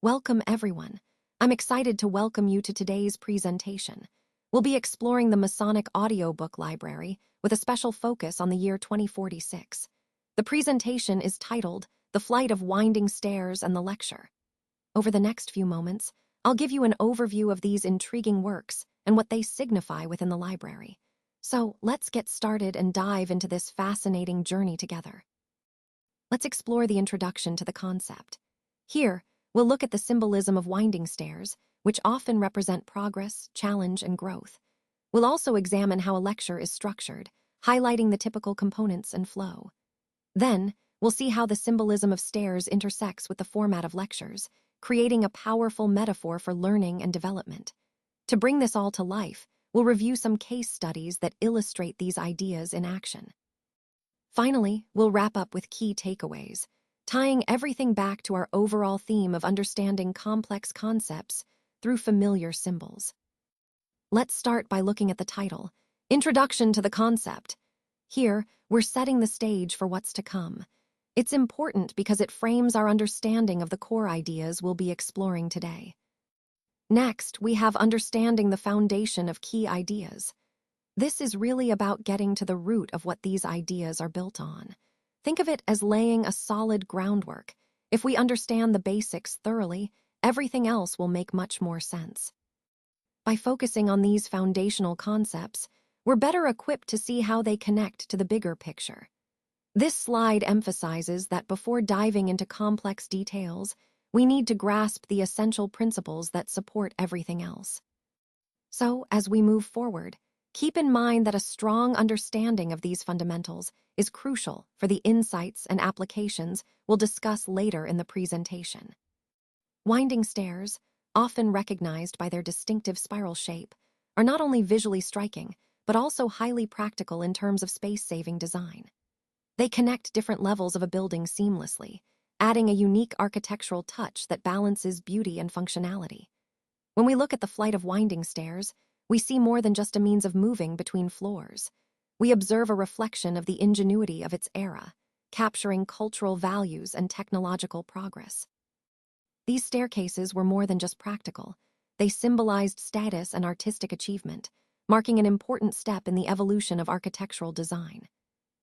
Welcome, everyone. I'm excited to welcome you to today's presentation. We'll be exploring the Masonic audiobook library with a special focus on the year 2046. The presentation is titled The Flight of Winding Stairs and the Lecture. Over the next few moments, I'll give you an overview of these intriguing works and what they signify within the library. So let's get started and dive into this fascinating journey together. Let's explore the introduction to the concept. Here, we'll look at the symbolism of winding stairs, which often represent progress, challenge, and growth. We'll also examine how a lecture is structured, highlighting the typical components and flow. Then, we'll see how the symbolism of stairs intersects with the format of lectures, creating a powerful metaphor for learning and development. To bring this all to life, we'll review some case studies that illustrate these ideas in action. Finally, we'll wrap up with key takeaways, tying everything back to our overall theme of understanding complex concepts through familiar symbols. Let's start by looking at the title, Introduction to the Concept. Here, we're setting the stage for what's to come. It's important because it frames our understanding of the core ideas we'll be exploring today. Next, we have understanding the foundation of key ideas. This is really about getting to the root of what these ideas are built on. Think of it as laying a solid groundwork. If we understand the basics thoroughly, everything else will make much more sense. By focusing on these foundational concepts, we're better equipped to see how they connect to the bigger picture. This slide emphasizes that before diving into complex details, we need to grasp the essential principles that support everything else. So, as we move forward, keep in mind that a strong understanding of these fundamentals is crucial for the insights and applications we'll discuss later in the presentation. Winding stairs, often recognized by their distinctive spiral shape, are not only visually striking, but also highly practical in terms of space-saving design. They connect different levels of a building seamlessly, adding a unique architectural touch that balances beauty and functionality. When we look at the flight of winding stairs, we see more than just a means of moving between floors. We observe a reflection of the ingenuity of its era, capturing cultural values and technological progress. These staircases were more than just practical. They symbolized status and artistic achievement, marking an important step in the evolution of architectural design.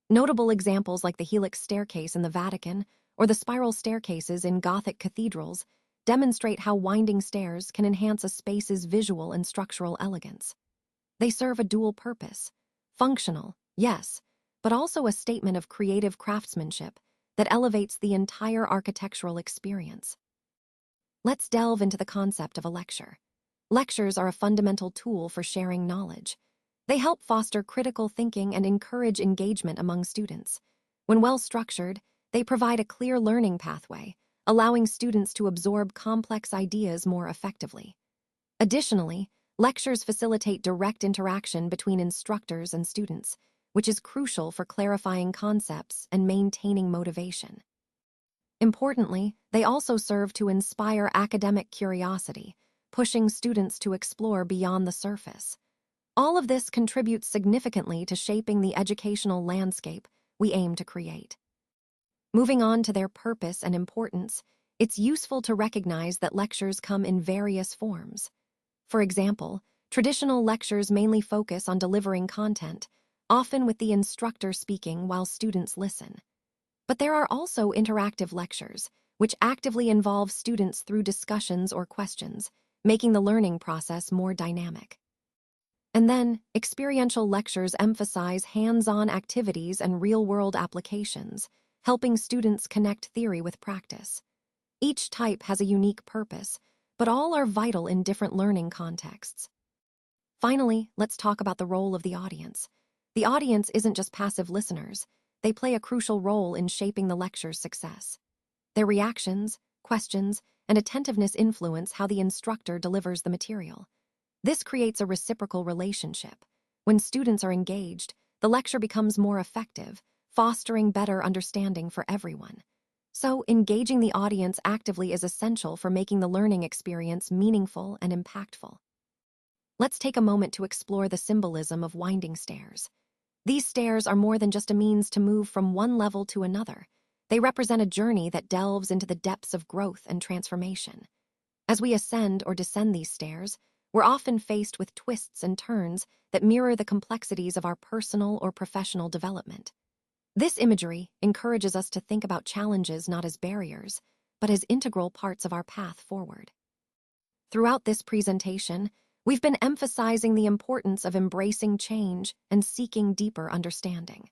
Notable examples like the helix staircase in the Vatican or the spiral staircases in Gothic cathedrals demonstrate how winding stairs can enhance a space's visual and structural elegance. They serve a dual purpose. Functional, yes, but also a statement of creative craftsmanship that elevates the entire architectural experience. Let's delve into the concept of a lecture. Lectures are a fundamental tool for sharing knowledge. They help foster critical thinking and encourage engagement among students. When well-structured, they provide a clear learning pathway, allowing students to absorb complex ideas more effectively. Additionally, lectures facilitate direct interaction between instructors and students, which is crucial for clarifying concepts and maintaining motivation. Importantly, they also serve to inspire academic curiosity, pushing students to explore beyond the surface. All of this contributes significantly to shaping the educational landscape we aim to create. Moving on to their purpose and importance, it's useful to recognize that lectures come in various forms. For example, traditional lectures mainly focus on delivering content, often with the instructor speaking while students listen. But there are also interactive lectures, which actively involve students through discussions or questions, making the learning process more dynamic. And then, experiential lectures emphasize hands-on activities and real-world applications, helping students connect theory with practice. Each type has a unique purpose, but all are vital in different learning contexts. Finally, let's talk about the role of the audience. The audience isn't just passive listeners. They play a crucial role in shaping the lecture's success. Their reactions, questions, and attentiveness influence how the instructor delivers the material. This creates a reciprocal relationship. When students are engaged, the lecture becomes more effective, fostering better understanding for everyone. So, engaging the audience actively is essential for making the learning experience meaningful and impactful. Let's take a moment to explore the symbolism of winding stairs. These stairs are more than just a means to move from one level to another. They represent a journey that delves into the depths of growth and transformation. As we ascend or descend these stairs, we're often faced with twists and turns that mirror the complexities of our personal or professional development. This imagery encourages us to think about challenges not as barriers, but as integral parts of our path forward. Throughout this presentation, we've been emphasizing the importance of embracing change and seeking deeper understanding.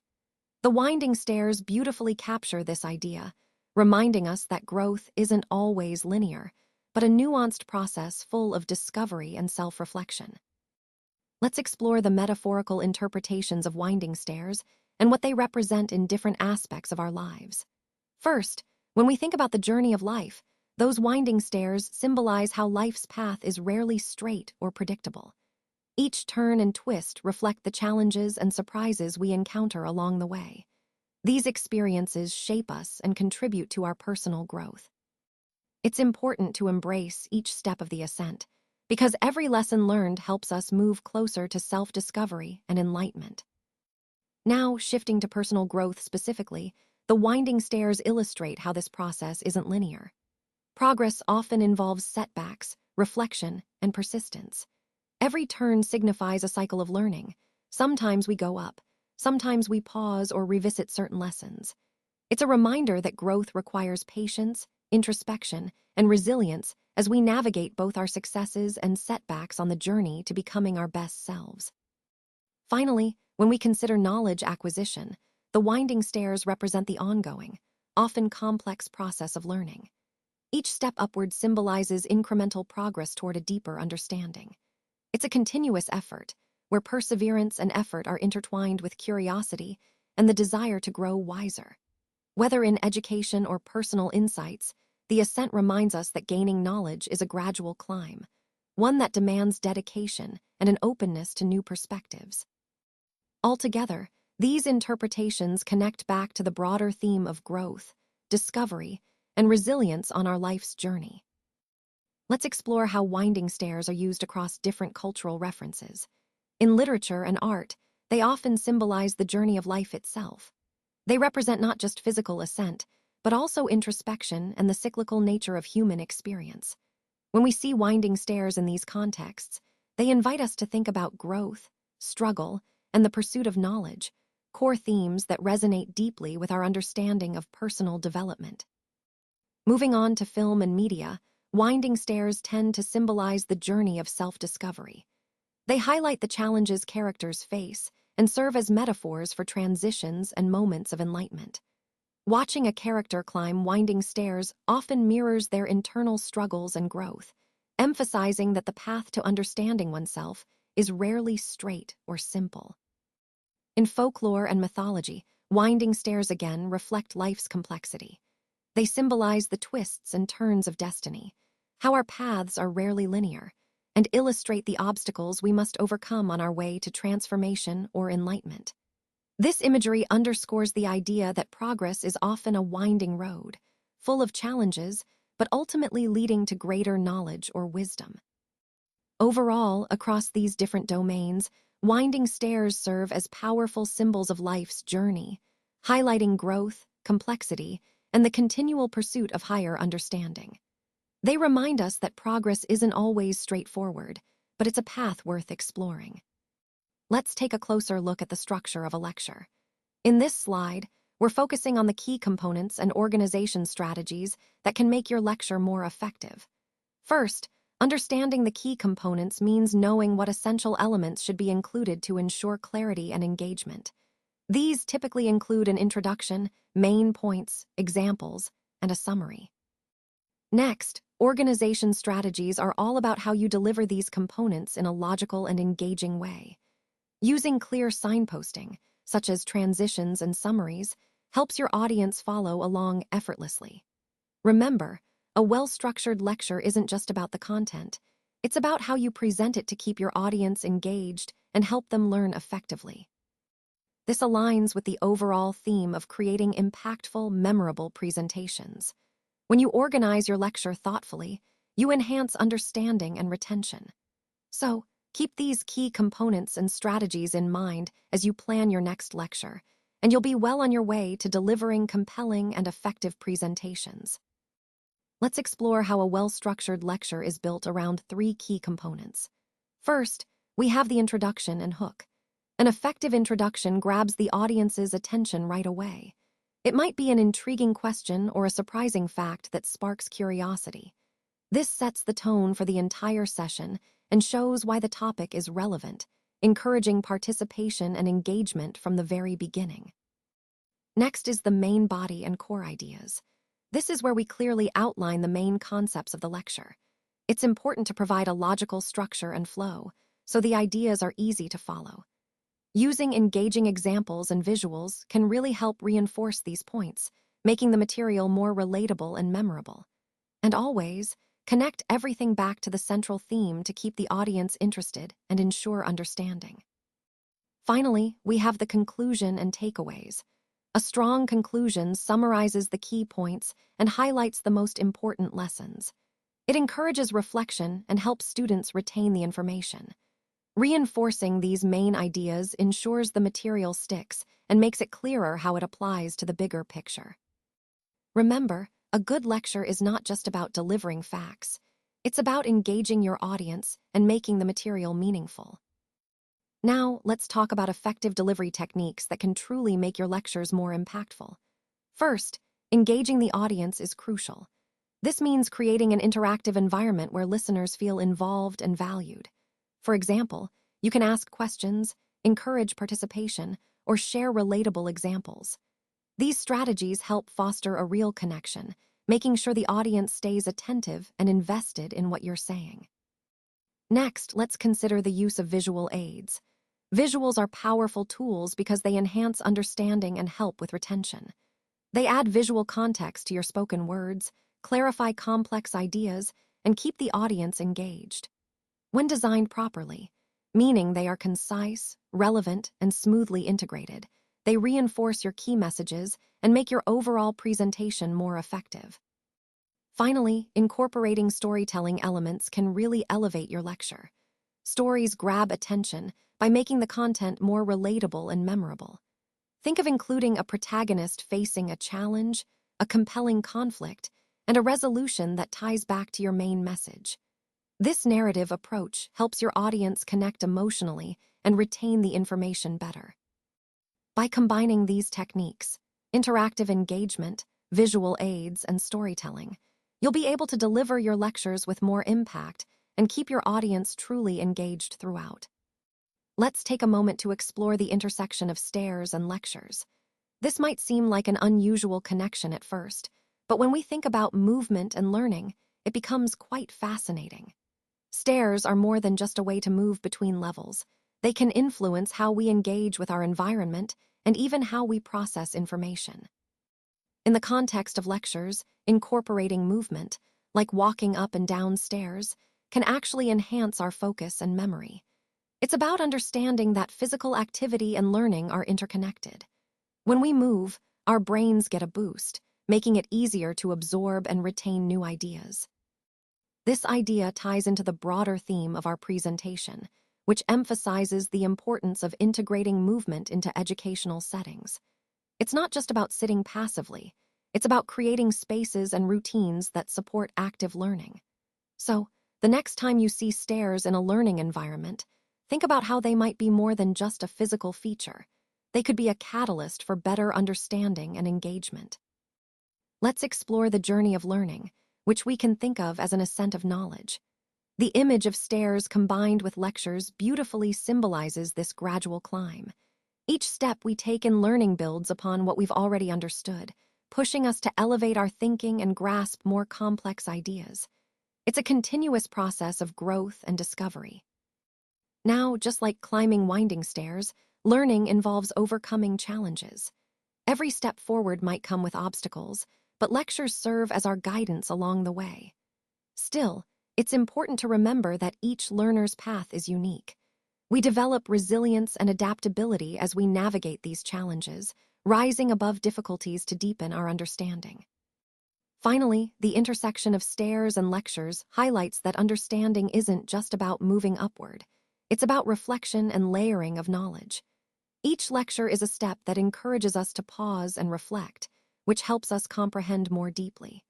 The winding stairs beautifully capture this idea, reminding us that growth isn't always linear, but a nuanced process full of discovery and self-reflection. Let's explore the metaphorical interpretations of winding stairs and what they represent in different aspects of our lives. First, when we think about the journey of life, those winding stairs symbolize how life's path is rarely straight or predictable. Each turn and twist reflect the challenges and surprises we encounter along the way. These experiences shape us and contribute to our personal growth. It's important to embrace each step of the ascent, because every lesson learned helps us move closer to self-discovery and enlightenment. Now, shifting to personal growth specifically, the winding stairs illustrate how this process isn't linear. Progress often involves setbacks, reflection, and persistence. Every turn signifies a cycle of learning. Sometimes we go up, sometimes we pause or revisit certain lessons. It's a reminder that growth requires patience, introspection, and resilience as we navigate both our successes and setbacks on the journey to becoming our best selves. Finally, when we consider knowledge acquisition, the winding stairs represent the ongoing, often complex process of learning. Each step upward symbolizes incremental progress toward a deeper understanding. It's a continuous effort, where perseverance and effort are intertwined with curiosity and the desire to grow wiser. Whether in education or personal insights, the ascent reminds us that gaining knowledge is a gradual climb, one that demands dedication and an openness to new perspectives. Altogether, these interpretations connect back to the broader theme of growth, discovery, and resilience on our life's journey. Let's explore how winding stairs are used across different cultural references. In literature and art, they often symbolize the journey of life itself. They represent not just physical ascent, but also introspection and the cyclical nature of human experience. When we see winding stairs in these contexts, they invite us to think about growth, struggle, and the pursuit of knowledge, core themes that resonate deeply with our understanding of personal development. Moving on to film and media, winding stairs tend to symbolize the journey of self-discovery. They highlight the challenges characters face and serve as metaphors for transitions and moments of enlightenment. Watching a character climb winding stairs often mirrors their internal struggles and growth, emphasizing that the path to understanding oneself is rarely straight or simple. In folklore and mythology, winding stairs again reflect life's complexity. They symbolize the twists and turns of destiny, how our paths are rarely linear, and illustrate the obstacles we must overcome on our way to transformation or enlightenment. This imagery underscores the idea that progress is often a winding road, full of challenges, but ultimately leading to greater knowledge or wisdom. Overall, across these different domains, winding stairs serve as powerful symbols of life's journey, highlighting growth, complexity, and the continual pursuit of higher understanding. They remind us that progress isn't always straightforward, but it's a path worth exploring. Let's take a closer look at the structure of a lecture. In this slide, we're focusing on the key components and organization strategies that can make your lecture more effective. First, understanding the key components means knowing what essential elements should be included to ensure clarity and engagement. These typically include an introduction, main points, examples, and a summary. Next, organization strategies are all about how you deliver these components in a logical and engaging way. Using clear signposting, such as transitions and summaries, helps your audience follow along effortlessly. Remember, a well-structured lecture isn't just about the content. It's about how you present it to keep your audience engaged and help them learn effectively. This aligns with the overall theme of creating impactful, memorable presentations. When you organize your lecture thoughtfully, you enhance understanding and retention. So, keep these key components and strategies in mind as you plan your next lecture, and you'll be well on your way to delivering compelling and effective presentations. let's explore how a well-structured lecture is built around three key components. First, we have the introduction and hook. An effective introduction grabs the audience's attention right away. It might be an intriguing question or a surprising fact that sparks curiosity. This sets the tone for the entire session and shows why the topic is relevant, encouraging participation and engagement from the very beginning. Next is the main body and core ideas. This is where we clearly outline the main concepts of the lecture. It's important to provide a logical structure and flow, so the ideas are easy to follow. Using engaging examples and visuals can really help reinforce these points, making the material more relatable and memorable. And always, connect everything back to the central theme to keep the audience interested and ensure understanding. Finally, we have the conclusion and takeaways. A strong conclusion summarizes the key points and highlights the most important lessons. It encourages reflection and helps students retain the information. Reinforcing these main ideas ensures the material sticks and makes it clearer how it applies to the bigger picture. Remember, a good lecture is not just about delivering facts. It's about engaging your audience and making the material meaningful. Now, let's talk about effective delivery techniques that can truly make your lectures more impactful. First, engaging the audience is crucial. This means creating an interactive environment where listeners feel involved and valued. For example, you can ask questions, encourage participation, or share relatable examples. These strategies help foster a real connection, making sure the audience stays attentive and invested in what you're saying. Next, let's consider the use of visual aids. Visuals are powerful tools because they enhance understanding and help with retention. They add visual context to your spoken words, clarify complex ideas, and keep the audience engaged. When designed properly, meaning they are concise, relevant, and smoothly integrated, they reinforce your key messages and make your overall presentation more effective. Finally, incorporating storytelling elements can really elevate your lecture. Stories grab attention by making the content more relatable and memorable. Think of including a protagonist facing a challenge, a compelling conflict, and a resolution that ties back to your main message. This narrative approach helps your audience connect emotionally and retain the information better. By combining these techniques, interactive engagement, visual aids, and storytelling, you'll be able to deliver your lectures with more impact and keep your audience truly engaged throughout. Let's take a moment to explore the intersection of stairs and lectures. This might seem like an unusual connection at first, but when we think about movement and learning, it becomes quite fascinating. Stairs are more than just a way to move between levels. They can influence how we engage with our environment and even how we process information. In the context of lectures, incorporating movement, like walking up and down stairs, can actually enhance our focus and memory. It's about understanding that physical activity and learning are interconnected. When we move, our brains get a boost, making it easier to absorb and retain new ideas. This idea ties into the broader theme of our presentation, which emphasizes the importance of integrating movement into educational settings. It's not just about sitting passively, it's about creating spaces and routines that support active learning. So, the next time you see stairs in a learning environment, think about how they might be more than just a physical feature. They could be a catalyst for better understanding and engagement. Let's explore the journey of learning, which we can think of as an ascent of knowledge. The image of stairs combined with lectures beautifully symbolizes this gradual climb. Each step we take in learning builds upon what we've already understood, pushing us to elevate our thinking and grasp more complex ideas. It's a continuous process of growth and discovery. Now, just like climbing winding stairs, learning involves overcoming challenges. Every step forward might come with obstacles, but lectures serve as our guidance along the way. Still, it's important to remember that each learner's path is unique. We develop resilience and adaptability as we navigate these challenges, rising above difficulties to deepen our understanding. Finally, the intersection of stairs and lectures highlights that understanding isn't just about moving upward. It's about reflection and layering of knowledge. Each lecture is a step that encourages us to pause and reflect, which helps us comprehend more deeply.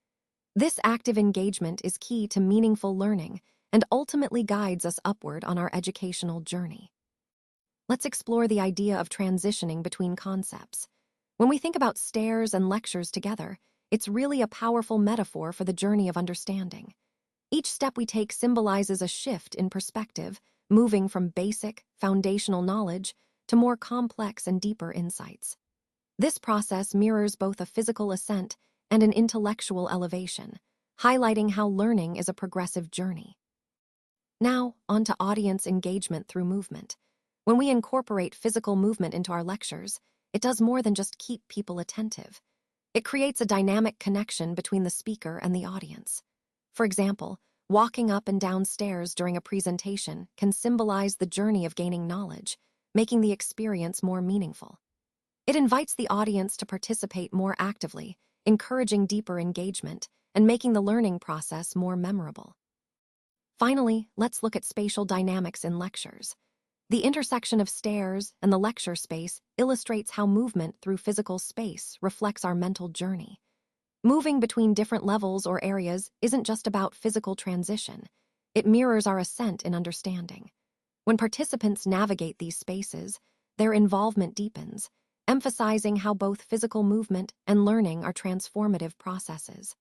This active engagement is key to meaningful learning and ultimately guides us upward on our educational journey. Let's explore the idea of transitioning between concepts. When we think about stairs and lectures together, it's really a powerful metaphor for the journey of understanding. Each step we take symbolizes a shift in perspective, moving from basic, foundational knowledge to more complex and deeper insights. This process mirrors both a physical ascent and an intellectual elevation, highlighting how learning is a progressive journey. Now, on to audience engagement through movement. When we incorporate physical movement into our lectures, it does more than just keep people attentive. It creates a dynamic connection between the speaker and the audience. For example, walking up and down stairs during a presentation can symbolize the journey of gaining knowledge, making the experience more meaningful. It invites the audience to participate more actively, encouraging deeper engagement and making the learning process more memorable. Finally, let's look at spatial dynamics in lectures. The intersection of stairs and the lecture space illustrates how movement through physical space reflects our mental journey. Moving between different levels or areas isn't just about physical transition. It mirrors our ascent in understanding. When participants navigate these spaces, their involvement deepens, emphasizing how both physical movement and learning are transformative processes.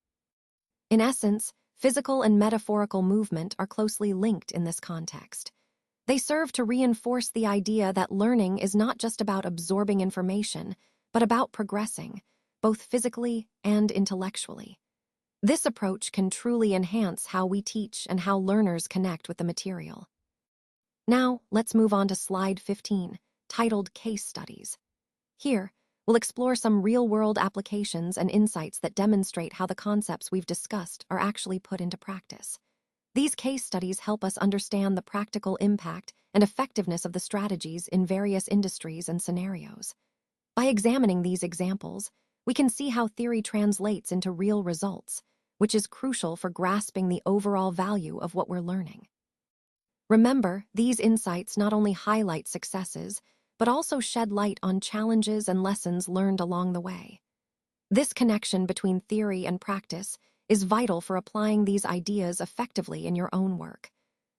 In essence, physical and metaphorical movement are closely linked in this context. They serve to reinforce the idea that learning is not just about absorbing information, but about progressing, both physically and intellectually. This approach can truly enhance how we teach and how learners connect with the material. Now, let's move on to slide 15, titled Case Studies. Here, we'll explore some real-world applications and insights that demonstrate how the concepts we've discussed are actually put into practice. These case studies help us understand the practical impact and effectiveness of the strategies in various industries and scenarios. By examining these examples, we can see how theory translates into real results, which is crucial for grasping the overall value of what we're learning. Remember, these insights not only highlight successes, but also shed light on challenges and lessons learned along the way. This connection between theory and practice is vital for applying these ideas effectively in your own work.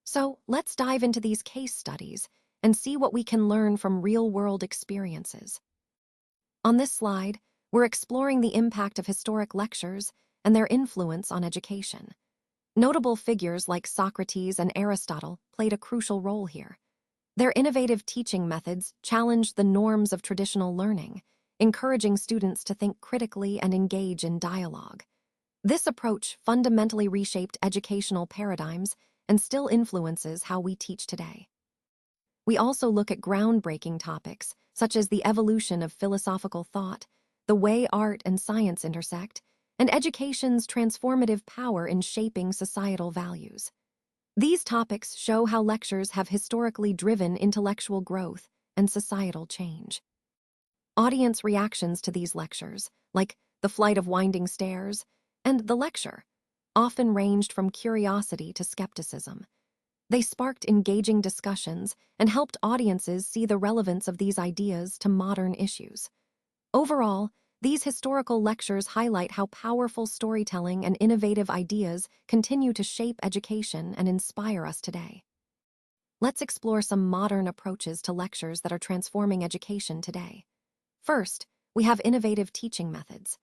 So, let's dive into these case studies and see what we can learn from real-world experiences. On this slide, we're exploring the impact of historic lectures and their influence on education. Notable figures like Socrates and Aristotle played a crucial role here. Their innovative teaching methods challenged the norms of traditional learning, encouraging students to think critically and engage in dialogue. This approach fundamentally reshaped educational paradigms and still influences how we teach today. We also look at groundbreaking topics, such as the evolution of philosophical thought, the way art and science intersect, and education's transformative power in shaping societal values. These topics show how lectures have historically driven intellectual growth and societal change. Audience reactions to these lectures, like The Flight of Winding Stairs and The Lecture, often ranged from curiosity to skepticism. They sparked engaging discussions and helped audiences see the relevance of these ideas to modern issues. Overall, these historical lectures highlight how powerful storytelling and innovative ideas continue to shape education and inspire us today. Let's explore some modern approaches to lectures that are transforming education today. First, we have innovative teaching methods.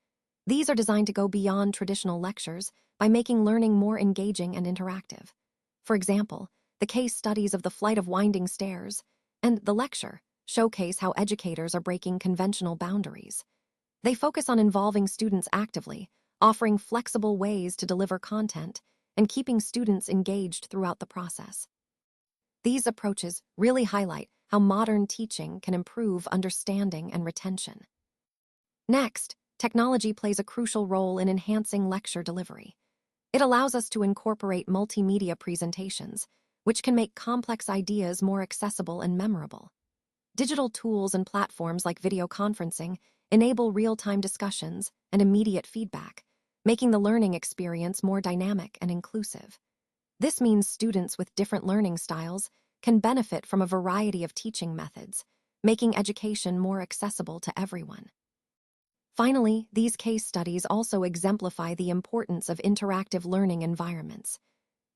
These are designed to go beyond traditional lectures by making learning more engaging and interactive. For example, the case studies of The Flight of Winding Stairs and The Lecture showcase how educators are breaking conventional boundaries. They focus on involving students actively, offering flexible ways to deliver content, and keeping students engaged throughout the process. These approaches really highlight how modern teaching can improve understanding and retention. Next, technology plays a crucial role in enhancing lecture delivery. It allows us to incorporate multimedia presentations, which can make complex ideas more accessible and memorable. Digital tools and platforms like video conferencing enable real-time discussions and immediate feedback, making the learning experience more dynamic and inclusive. This means students with different learning styles can benefit from a variety of teaching methods, making education more accessible to everyone. Finally, these case studies also exemplify the importance of interactive learning environments.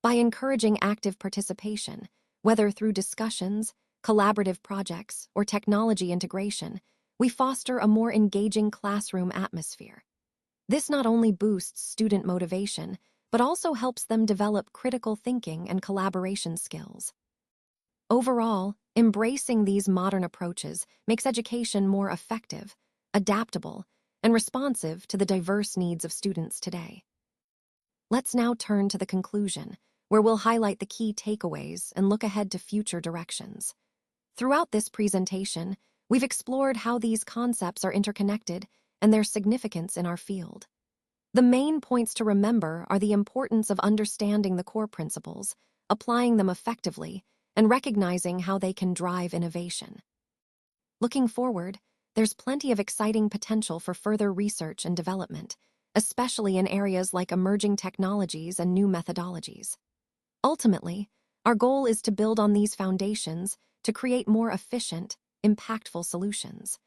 By encouraging active participation, whether through discussions, collaborative projects, or technology integration, we foster a more engaging classroom atmosphere. This not only boosts student motivation, but also helps them develop critical thinking and collaboration skills. Overall, embracing these modern approaches makes education more effective, adaptable, and responsive to the diverse needs of students today. Let's now turn to the conclusion, where we'll highlight the key takeaways and look ahead to future directions. Throughout this presentation, we've explored how these concepts are interconnected and their significance in our field. The main points to remember are the importance of understanding the core principles, applying them effectively, and recognizing how they can drive innovation. Looking forward, there's plenty of exciting potential for further research and development, especially in areas like emerging technologies and new methodologies. Ultimately, our goal is to build on these foundations to create more efficient, impactful solutions.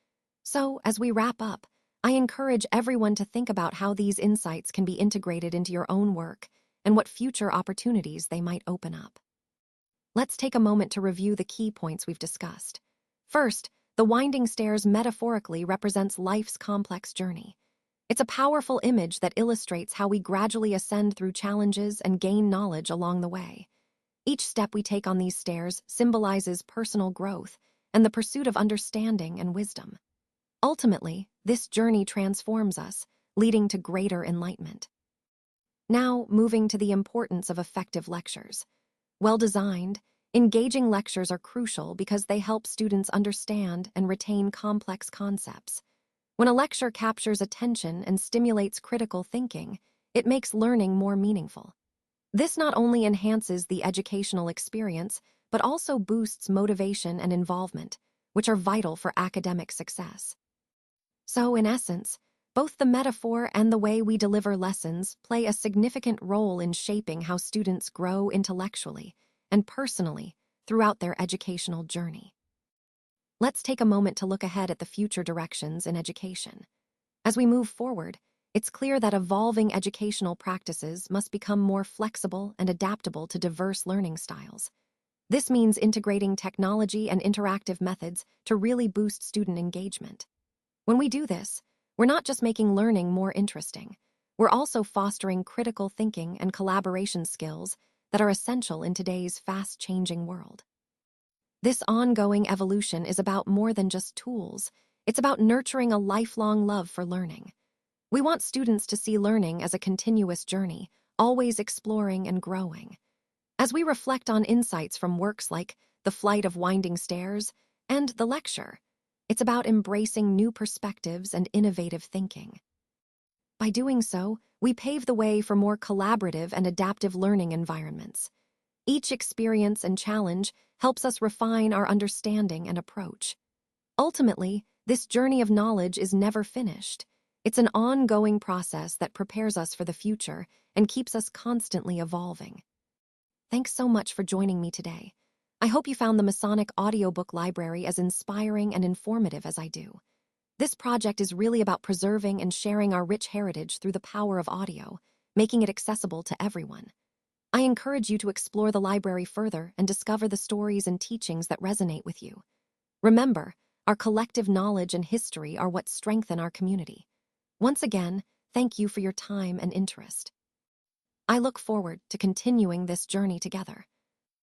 So, as we wrap up, I encourage everyone to think about how these insights can be integrated into your own work and what future opportunities they might open up. Let's take a moment to review the key points we've discussed. First, the winding stairs metaphorically represents life's complex journey. It's a powerful image that illustrates how we gradually ascend through challenges and gain knowledge along the way. Each step we take on these stairs symbolizes personal growth and the pursuit of understanding and wisdom. Ultimately, this journey transforms us, leading to greater enlightenment. Now, moving to the importance of effective lectures. Well-designed, engaging lectures are crucial because they help students understand and retain complex concepts. When a lecture captures attention and stimulates critical thinking, it makes learning more meaningful. This not only enhances the educational experience, but also boosts motivation and involvement, which are vital for academic success. So, in essence, both the metaphor and the way we deliver lessons play a significant role in shaping how students grow intellectually and personally throughout their educational journey. Let's take a moment to look ahead at the future directions in education. As we move forward, it's clear that evolving educational practices must become more flexible and adaptable to diverse learning styles. This means integrating technology and interactive methods to really boost student engagement. When we do this, we're not just making learning more interesting, we're also fostering critical thinking and collaboration skills that are essential in today's fast-changing world. This ongoing evolution is about more than just tools. It's about nurturing a lifelong love for learning. We want students to see learning as a continuous journey, always exploring and growing. As we reflect on insights from works like The Flight of Winding Stairs and The Lecture, it's about embracing new perspectives and innovative thinking. By doing so, we pave the way for more collaborative and adaptive learning environments. Each experience and challenge helps us refine our understanding and approach. Ultimately, this journey of knowledge is never finished. It's an ongoing process that prepares us for the future and keeps us constantly evolving. Thanks so much for joining me today. I hope you found the Masonic audiobook library as inspiring and informative as I do. This project is really about preserving and sharing our rich heritage through the power of audio, making it accessible to everyone. I encourage you to explore the library further and discover the stories and teachings that resonate with you. Remember, our collective knowledge and history are what strengthen our community. Once again, thank you for your time and interest. I look forward to continuing this journey together.